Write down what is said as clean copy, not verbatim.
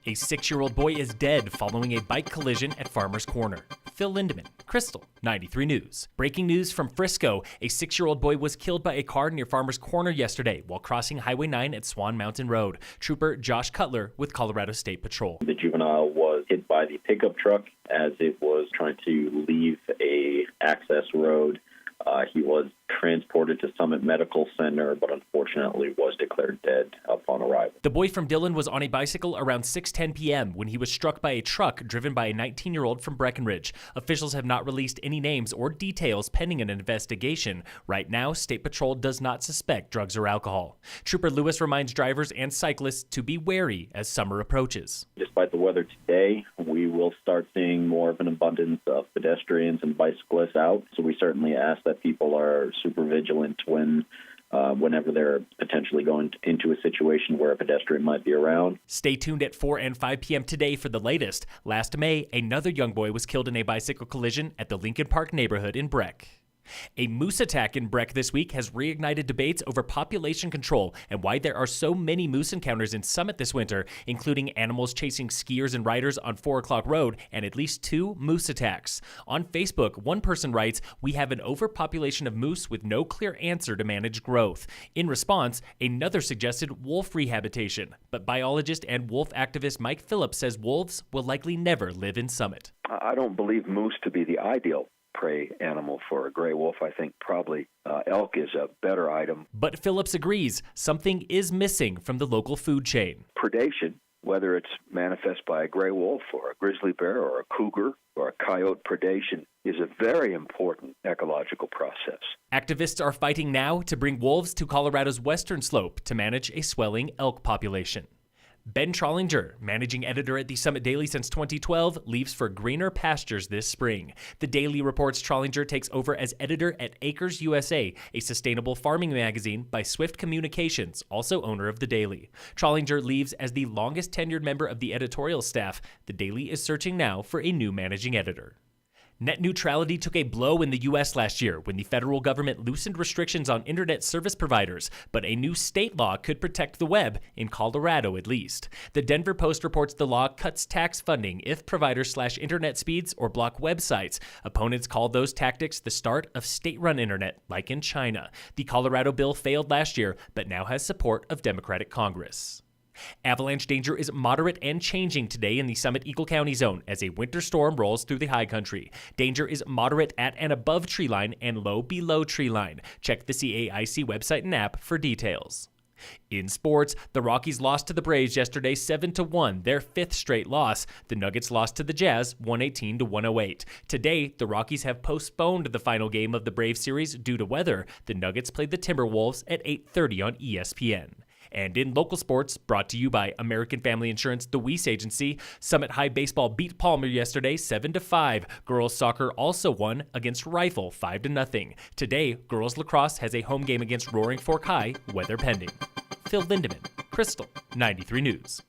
A 6-year-old boy is dead following a bike collision at Farmer's Korner. Phil Lindemann, Krystal, 93 News. Breaking news from Frisco. A 6-year-old boy was killed by a car near Farmer's Korner yesterday while crossing Highway 9 at Swan Mountain Road. Trooper Josh Cutler with Colorado State Patrol. The juvenile was hit by the pickup truck as it was trying to leave a access road. He was transported to Summit Medical Center, but unfortunately was declared dead upon arrival. The boy from Dillon was on a bicycle around 6:10 p.m. when he was struck by a truck driven by a 19-year-old from Breckenridge. Officials have not released any names or details pending an investigation. Right now, State Patrol does not suspect drugs or alcohol. Trooper Lewis reminds drivers and cyclists to be wary as summer approaches. Despite the weather today, we will start seeing more of an abundance of pedestrians and bicyclists out, so we certainly ask that people are super vigilant whenever they're potentially going into a situation where a pedestrian might be around. Stay tuned at 4 and 5 p.m. today for the latest. Last May, another young boy was killed in a bicycle collision at the Lincoln Park neighborhood in Breck. A moose attack in Breck this week has reignited debates over population control and why there are so many moose encounters in Summit this winter, including animals chasing skiers and riders on 4 O'Clock Road and at least 2 moose attacks. On Facebook, one person writes, "We have an overpopulation of moose with no clear answer to manage growth." In response, another suggested wolf rehabilitation, but biologist and wolf activist Mike Phillips says wolves will likely never live in Summit. I don't believe moose to be the ideal prey animal for a gray wolf. I think probably elk is a better item. But Phillips agrees something is missing from the local food chain. Predation, whether it's manifest by a gray wolf or a grizzly bear or a cougar or a coyote predation, is a very important ecological process. Activists are fighting now to bring wolves to Colorado's western slope to manage a swelling elk population. Ben Trollinger, managing editor at the Summit Daily since 2012, leaves for greener pastures this spring. The Daily reports Trollinger takes over as editor at Acres USA, a sustainable farming magazine by Swift Communications, also owner of The Daily. Trollinger leaves as the longest tenured member of the editorial staff. The Daily is searching now for a new managing editor. Net neutrality took a blow in the U.S. last year when the federal government loosened restrictions on internet service providers, but a new state law could protect the web, in Colorado at least. The Denver Post reports the law cuts tax funding if providers slash internet speeds or block websites. Opponents call those tactics the start of state-run internet, like in China. The Colorado bill failed last year, but now has support of Democratic Congress. Avalanche danger is moderate and changing today in the Summit Eagle County zone as a winter storm rolls through the high country. Danger is moderate at and above tree line and low below tree line. Check the CAIC website and app for details. In sports, the Rockies lost to the Braves yesterday 7-1, their 5th straight loss. The Nuggets lost to the Jazz 118-108. Today, the Rockies have postponed the final game of the Braves series due to weather. The Nuggets played the Timberwolves at 8:30 on ESPN. And in local sports, brought to you by American Family Insurance, the Weiss Agency, Summit High Baseball beat Palmer yesterday 7-5. Girls soccer also won against Rifle 5-0. Today, girls lacrosse has a home game against Roaring Fork High, weather pending. Phil Lindemann, Krystal, 93 News.